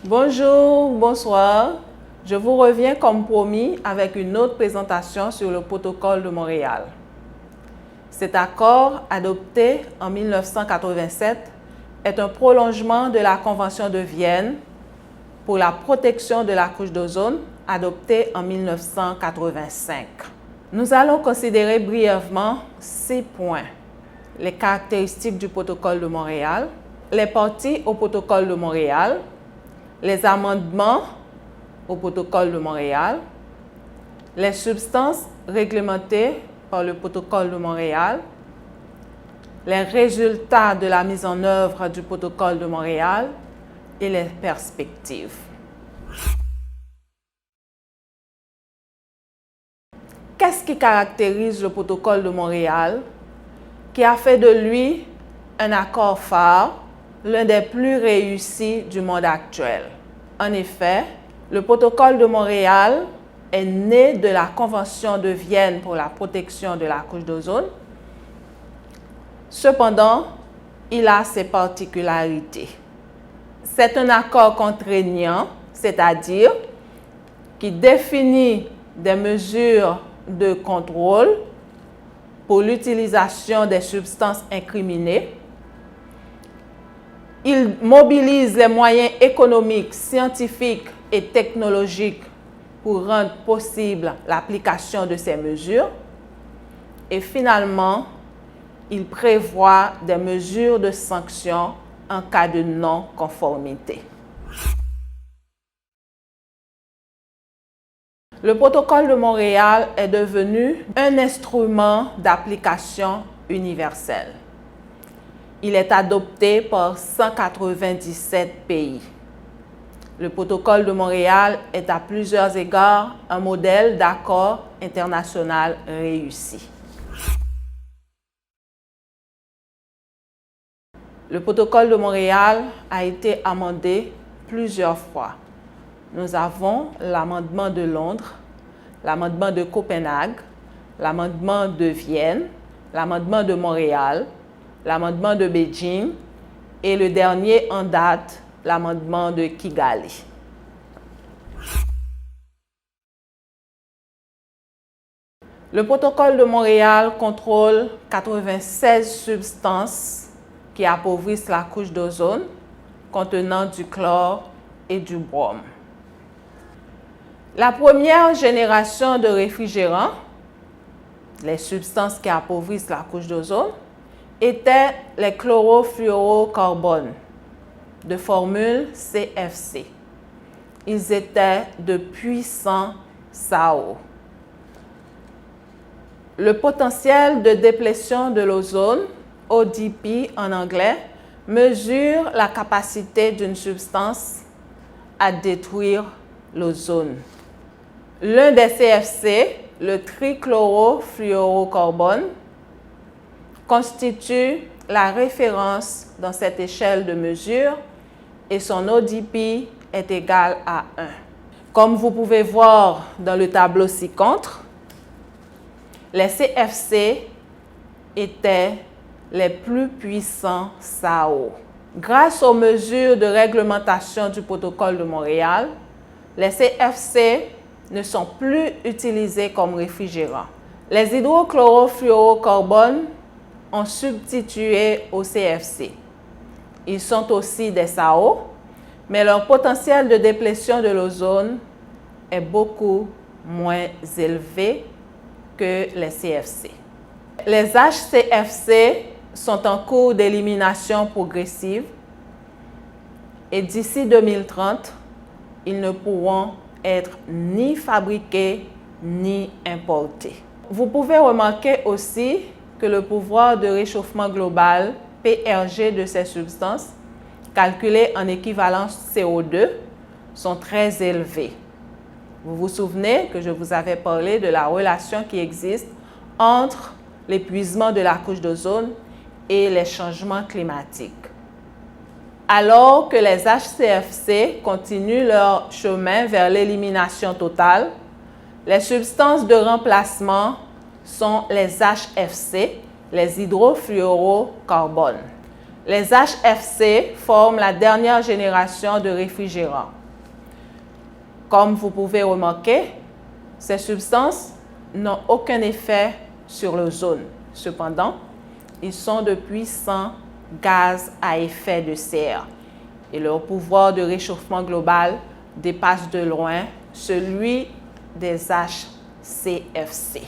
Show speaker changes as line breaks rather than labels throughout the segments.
Bonjour, bonsoir. Je vous reviens comme promis avec une autre présentation sur le protocole de Montréal. Cet accord, adopté en 1987, est un prolongement de la Convention de Vienne pour la protection de la couche d'ozone, adoptée en 1985. Nous allons considérer brièvement 6 points. Les caractéristiques du protocole de Montréal, les parties au protocole de Montréal, les amendements au protocole de Montréal, les substances réglementées par le protocole de Montréal, les résultats de la mise en œuvre du protocole de Montréal et les perspectives. Qu'est-ce qui caractérise le protocole de Montréal, qui a fait de lui un accord phare, l'un des plus réussis du monde actuel? En effet, le protocole de Montréal est né de la Convention de Vienne pour la protection de la couche d'ozone. Cependant, il a ses particularités. C'est un accord contraignant, c'est-à-dire qui définit des mesures de contrôle pour l'utilisation des substances incriminées. Il mobilise les moyens économiques, scientifiques et technologiques pour rendre possible l'application de ces mesures. Et finalement, il prévoit des mesures de sanction en cas de non-conformité. Le protocole de Montréal est devenu un instrument d'application universelle. Il est adopté par 197 pays. Le protocole de Montréal est à plusieurs égards un modèle d'accord international réussi. Le protocole de Montréal a été amendé plusieurs fois. Nous avons l'amendement de Londres, l'amendement de Copenhague, l'amendement de Vienne, l'amendement de Montréal, l'amendement de Beijing et le dernier en date, l'amendement de Kigali. Le protocole de Montréal contrôle 96 substances qui appauvrissent la couche d'ozone contenant du chlore et du brome. La première génération de réfrigérants, les substances qui appauvrissent la couche d'ozone, étaient les chlorofluorocarbones de formule CFC. Ils étaient de puissants SAO. Le potentiel de déplétion de l'ozone, ODP en anglais, mesure la capacité d'une substance à détruire l'ozone. L'un des CFC, le trichlorofluorocarbone, constitue la référence dans cette échelle de mesure et son ODP est égal à 1. Comme vous pouvez voir dans le tableau ci-contre, les CFC étaient les plus puissants SAO. Grâce aux mesures de réglementation du protocole de Montréal, les CFC ne sont plus utilisés comme réfrigérants. Les hydrochlorofluorocarbones ont substitué aux CFC. Ils sont aussi des SAO, mais leur potentiel de déplétion de l'ozone est beaucoup moins élevé que les CFC. Les HCFC sont en cours d'élimination progressive et d'ici 2030, ils ne pourront être ni fabriqués ni importés. Vous pouvez remarquer aussi que le pouvoir de réchauffement global, PRG, de ces substances, calculé en équivalence CO2, sont très élevés. Vous vous souvenez que je vous avais parlé de la relation qui existe entre l'épuisement de la couche d'ozone et les changements climatiques. Alors que les HCFC continuent leur chemin vers l'élimination totale, les substances de remplacement sont les HFC, les hydrofluorocarbones. Les HFC forment la dernière génération de réfrigérants. Comme vous pouvez remarquer, ces substances n'ont aucun effet sur l'ozone. Cependant, ils sont de puissants gaz à effet de serre et leur pouvoir de réchauffement global dépasse de loin celui des HCFC.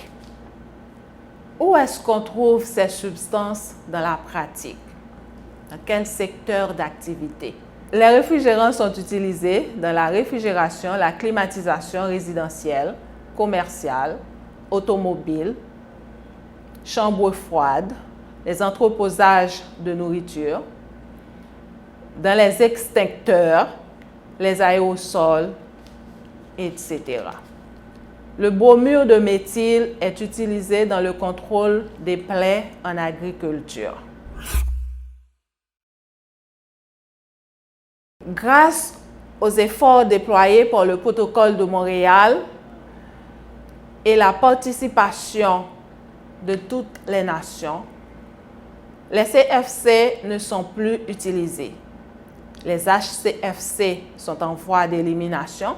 Où est-ce qu'on trouve ces substances dans la pratique? Dans quel secteur d'activité? Les réfrigérants sont utilisés dans la réfrigération, la climatisation résidentielle, commerciale, automobile, chambres froides, les entreposages de nourriture, dans les extincteurs, les aérosols, etc. Le bromure de méthyle est utilisé dans le contrôle des plaies en agriculture. Grâce aux efforts déployés par le protocole de Montréal et la participation de toutes les nations, les CFC ne sont plus utilisés. Les HCFC sont en voie d'élimination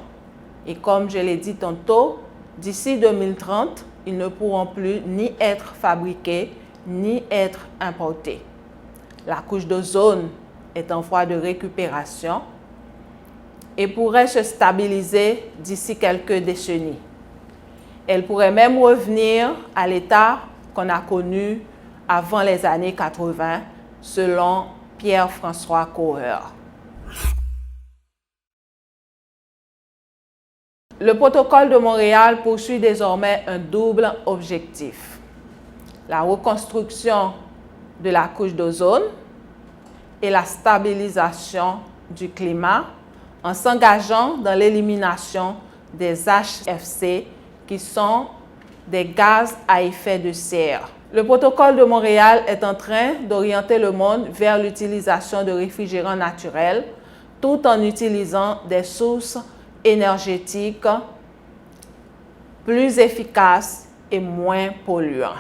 et comme je l'ai dit tantôt, d'ici 2030, ils ne pourront plus ni être fabriqués ni être importés. La couche d'ozone est en voie de récupération et pourrait se stabiliser d'ici quelques décennies. Elle pourrait même revenir à l'état qu'on a connu avant les années 80, selon Pierre-François Coureur. Le protocole de Montréal poursuit désormais un double objectif: la reconstruction de la couche d'ozone et la stabilisation du climat en s'engageant dans l'élimination des HFC qui sont des gaz à effet de serre. Le protocole de Montréal est en train d'orienter le monde vers l'utilisation de réfrigérants naturels tout en utilisant des sources énergétiques plus efficaces et moins polluants.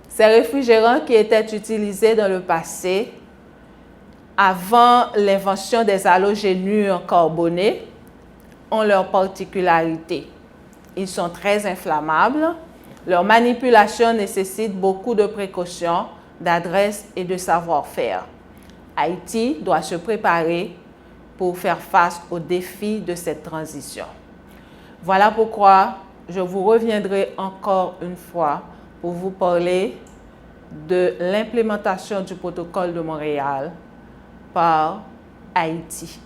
Ces réfrigérants qui étaient utilisés dans le passé avant l'invention des halogénures carbonées ont leurs particularités. Ils sont très inflammables. Leur manipulation nécessite beaucoup de précautions, d'adresse et de savoir-faire. Haïti doit se préparer pour faire face aux défis de cette transition. Voilà pourquoi je vous reviendrai encore une fois pour vous parler de l'implémentation du protocole de Montréal par Haïti.